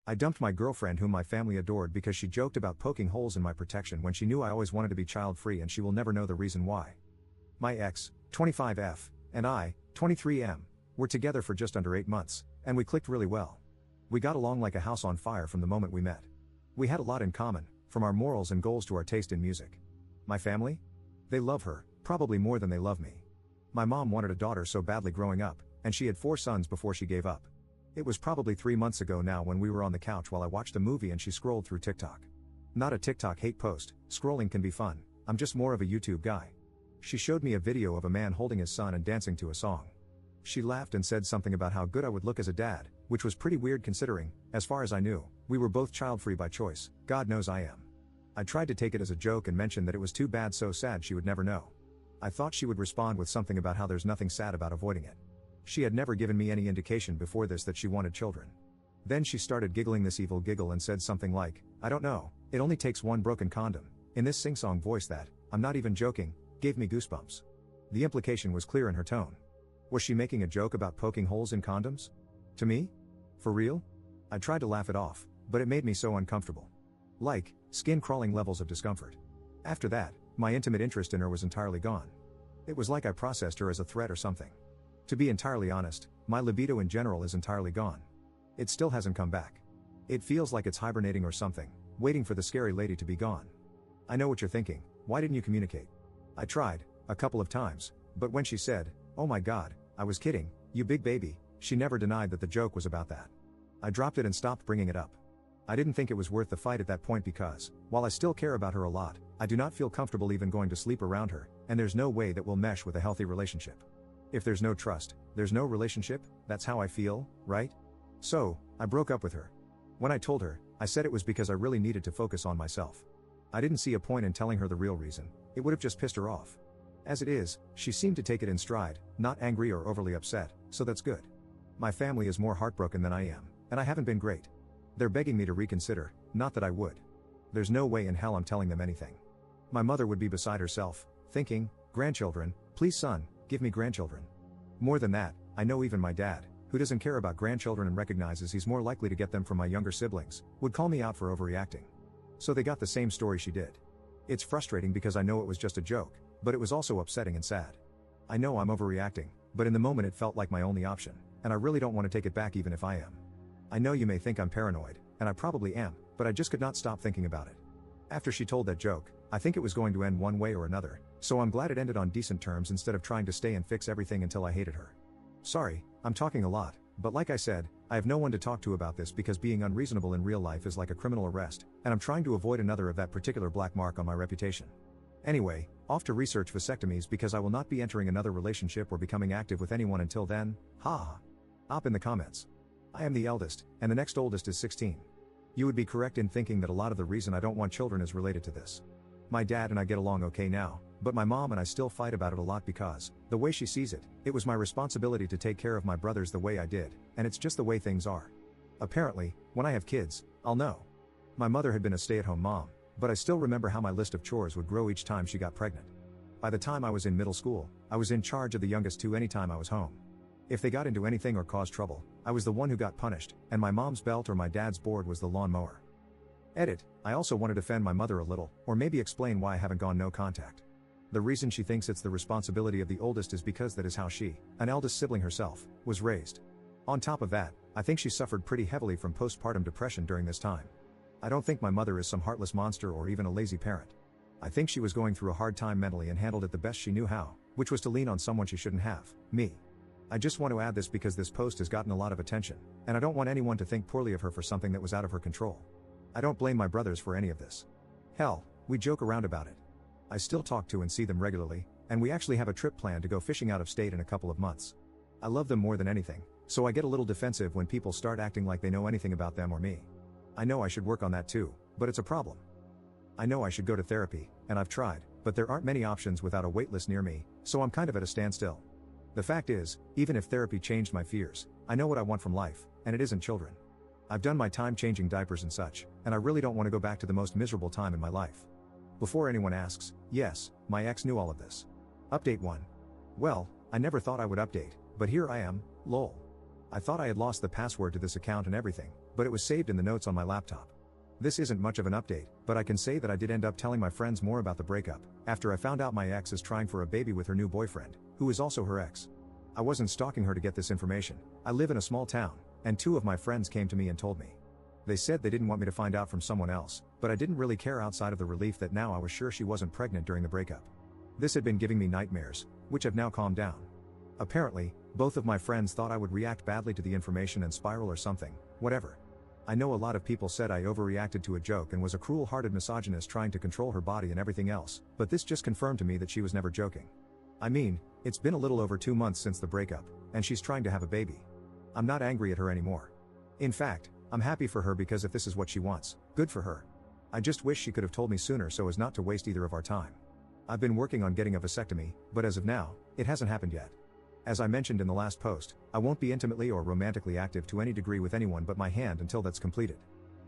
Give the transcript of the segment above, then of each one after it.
I dumped my girlfriend whom my family adored because she joked about poking holes in my protection when she knew I always wanted to be child-free, and she will never know the reason why. My ex, 25F, and I, 23M, were together for just under 8 months, and we clicked really well. We got along like a house on fire from the moment we met. We had a lot in common, from our morals and goals to our taste in music. My family? They love her, probably more than they love me. My mom wanted a daughter so badly growing up, and she had 4 sons before she gave up. It was probably 3 months ago now when we were on the couch while I watched a movie and she scrolled through TikTok. Not a TikTok hate post, scrolling can be fun, I'm just more of a YouTube guy. She showed me a video of a man holding his son and dancing to a song. She laughed and said something about how good I would look as a dad, which was pretty weird considering, as far as I knew, we were both child-free by choice. God knows I am. I tried to take it as a joke and mention that it was too bad, so sad she would never know. I thought she would respond with something about how there's nothing sad about avoiding it. She had never given me any indication before this that she wanted children. Then she started giggling this evil giggle and said something like, I don't know, it only takes one broken condom, in this sing-song voice that, I'm not even joking, gave me goosebumps. The implication was clear in her tone. Was she making a joke about poking holes in condoms? To me? For real? I tried to laugh it off, but it made me so uncomfortable. Like, skin-crawling levels of discomfort. After that, my intimate interest in her was entirely gone. It was like I processed her as a threat or something. To be entirely honest, my libido in general is entirely gone. It still hasn't come back. It feels like it's hibernating or something, waiting for the scary lady to be gone. I know what you're thinking, why didn't you communicate? I tried, a couple of times, but when she said, oh my god, I was kidding, you big baby, she never denied that the joke was about that. I dropped it and stopped bringing it up. I didn't think it was worth the fight at that point because, while I still care about her a lot, I do not feel comfortable even going to sleep around her, and there's no way that we'll mesh with a healthy relationship. If there's no trust, there's no relationship, that's how I feel, right? So, I broke up with her. When I told her, I said it was because I really needed to focus on myself. I didn't see a point in telling her the real reason, it would have just pissed her off. As it is, she seemed to take it in stride, not angry or overly upset, so that's good. My family is more heartbroken than I am, and I haven't been great. They're begging me to reconsider, not that I would. There's no way in hell I'm telling them anything. My mother would be beside herself, thinking, grandchildren, please son, give me grandchildren. More than that, I know even my dad, who doesn't care about grandchildren and recognizes he's more likely to get them from my younger siblings, would call me out for overreacting. So they got the same story she did. It's frustrating because I know it was just a joke, but it was also upsetting and sad. I know I'm overreacting, but in the moment it felt like my only option, and I really don't want to take it back even if I am. I know you may think I'm paranoid, and I probably am, but I just could not stop thinking about it. After she told that joke, I think it was going to end one way or another, so I'm glad it ended on decent terms instead of trying to stay and fix everything until I hated her. Sorry, I'm talking a lot, but like I said, I have no one to talk to about this because being unreasonable in real life is like a criminal arrest, and I'm trying to avoid another of that particular black mark on my reputation. Anyway, off to research vasectomies because I will not be entering another relationship or becoming active with anyone until then, haha. Op in the comments. I am the eldest, and the next oldest is 16. You would be correct in thinking that a lot of the reason I don't want children is related to this. My dad and I get along okay now, but my mom and I still fight about it a lot because, the way she sees it, it was my responsibility to take care of my brothers the way I did, and it's just the way things are. Apparently, when I have kids, I'll know. My mother had been a stay-at-home mom, but I still remember how my list of chores would grow each time she got pregnant. By the time I was in middle school, I was in charge of the youngest two anytime I was home. If they got into anything or caused trouble, I was the one who got punished, and my mom's belt or my dad's board was the lawnmower. Edit, I also want to defend my mother a little, or maybe explain why I haven't gone no contact. The reason she thinks it's the responsibility of the oldest is because that is how she, an eldest sibling herself, was raised. On top of that, I think she suffered pretty heavily from postpartum depression during this time. I don't think my mother is some heartless monster or even a lazy parent. I think she was going through a hard time mentally and handled it the best she knew how, which was to lean on someone she shouldn't have, me. I just want to add this because this post has gotten a lot of attention, and I don't want anyone to think poorly of her for something that was out of her control. I don't blame my brothers for any of this. Hell, we joke around about it. I still talk to and see them regularly, and we actually have a trip planned to go fishing out of state in a couple of months. I love them more than anything, so I get a little defensive when people start acting like they know anything about them or me. I know I should work on that too, but it's a problem. I know I should go to therapy, and I've tried, but there aren't many options without a waitlist near me, so I'm kind of at a standstill. The fact is, even if therapy changed my fears, I know what I want from life, and it isn't children. I've done my time changing diapers and such, and I really don't want to go back to the most miserable time in my life. Before anyone asks, yes, my ex knew all of this. Update 1. Well, I never thought I would update, but here I am, lol. I thought I had lost the password to this account and everything, but it was saved in the notes on my laptop. This isn't much of an update, but I can say that I did end up telling my friends more about the breakup, after I found out my ex is trying for a baby with her new boyfriend, who is also her ex. I wasn't stalking her to get this information. I live in a small town, and 2 of my friends came to me and told me. They said they didn't want me to find out from someone else, but I didn't really care outside of the relief that now I was sure she wasn't pregnant during the breakup. This had been giving me nightmares, which have now calmed down. Apparently, both of my friends thought I would react badly to the information and spiral or something, whatever. I know a lot of people said I overreacted to a joke and was a cruel-hearted misogynist trying to control her body and everything else, but this just confirmed to me that she was never joking. I mean, it's been a little over 2 months since the breakup, and she's trying to have a baby. I'm not angry at her anymore. In fact, I'm happy for her because if this is what she wants, good for her. I just wish she could have told me sooner so as not to waste either of our time. I've been working on getting a vasectomy, but as of now, it hasn't happened yet. As I mentioned in the last post, I won't be intimately or romantically active to any degree with anyone but my hand until that's completed.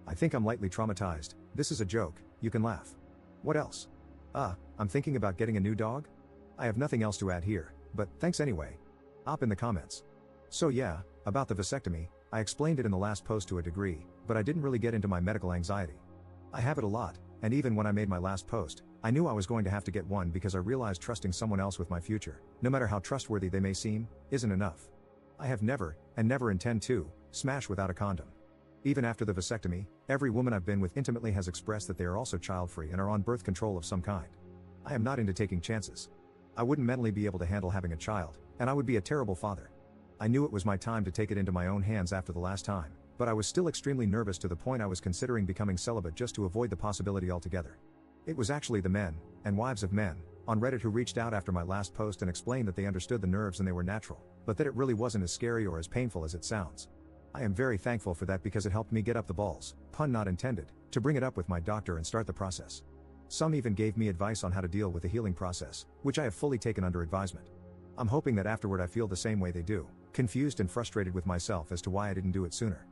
I think I'm lightly traumatized. This is a joke, you can laugh. What else? I'm thinking about getting a new dog? I have nothing else to add here, but thanks anyway. Op in the comments. So yeah, about the vasectomy, I explained it in the last post to a degree, but I didn't really get into my medical anxiety. I have it a lot, and even when I made my last post, I knew I was going to have to get one because I realized trusting someone else with my future, no matter how trustworthy they may seem, isn't enough. I have never, and never intend to, smash without a condom. Even after the vasectomy, every woman I've been with intimately has expressed that they are also child-free and are on birth control of some kind. I am not into taking chances. I wouldn't mentally be able to handle having a child, and I would be a terrible father. I knew it was my time to take it into my own hands after the last time, but I was still extremely nervous to the point I was considering becoming celibate just to avoid the possibility altogether. It was actually the men, and wives of men, on Reddit who reached out after my last post and explained that they understood the nerves and they were natural, but that it really wasn't as scary or as painful as it sounds. I am very thankful for that because it helped me get up the balls, pun not intended, to bring it up with my doctor and start the process. Some even gave me advice on how to deal with the healing process, which I have fully taken under advisement. I'm hoping that afterward I feel the same way they do, confused and frustrated with myself as to why I didn't do it sooner.